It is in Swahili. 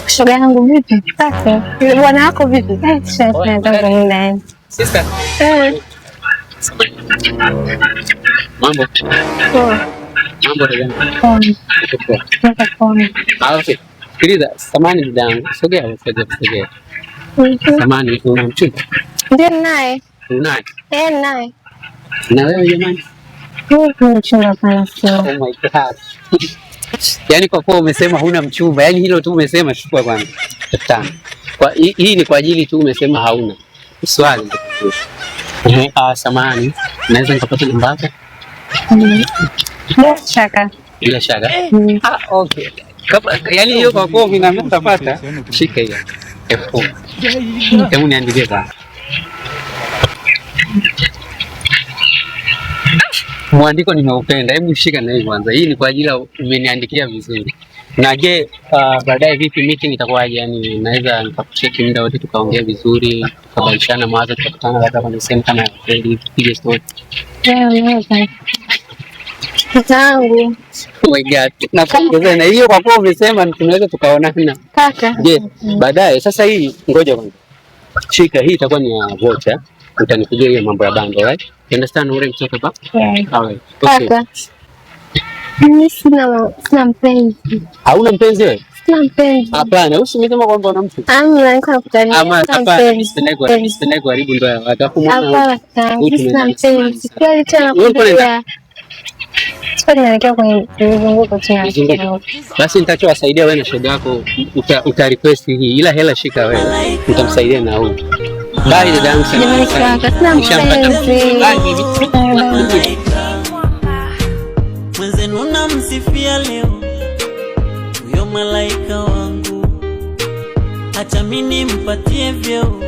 Shoga yangu vipi? Sasa, bwana wako vipi? Sasa tunataka ndani. Sister. Mambo. Mambo ndio. Okay. Sikiliza, samani ndangu. Sogea. Samani una mchumba? Ndio naye. Unaye? Naye. Na wewe jamani? Mchumba pana sio. Oh my God. Yaani kwa kuwa umesema huna mchumba, yaani hilo tu umesema chukua kwanza. 5. Kwa hii ni kwa ajili tu umesema hauna. Swali. Samani, naweza nikapata namba yako? Bila shaka. Bila shaka. Okay. Yaani hiyo kwa kuwa unatapata, shika hiyo. Hebu niandikie bana. Mwandiko nimeupenda. Hebu shika na hii kwanza. Hii ni kwa ajili umeniandikia vizuri. Na je, baadaye vipi meeting itakuwaje? Yaani naweza nikakucheki muda wote tukaongea vizuri, tukabadilishana mawazo, tukakutana labda kwenye sehemu kama ya hoteli, tupige story. Tangu. Oh my God. Nakuongezea na hiyo kwa kuwa umesema tunaweza tukaonana. Kaka. Je, baadaye sasa hii ngoja kwanza. Shika hii itakuwa ni ya voucher. Utanipigia hiyo mambo ya bando, right? You understand what I'm talking about? Yeah. All right. Okay. Kaka. Mimi sina mpenzi. Hauna mpenzi wewe? Sina mpenzi. Hapana, usimesema kwamba una mtu. Niko nakutania. Hapana, nisipende kuharibu ndoa ya watu. Hapana, sina mpenzi. Kweli tena kuja. Sasa ninaelekea kwenye mzunguko tena. Basi nitachowasaidia wewe na shoga yako uta request hii. Ila hela shika wewe. Utamsaidia na huyu. Bye the dance. Mwenzenu namsifia leo huyo malaika wangu, acha mimi nimpatie vyeo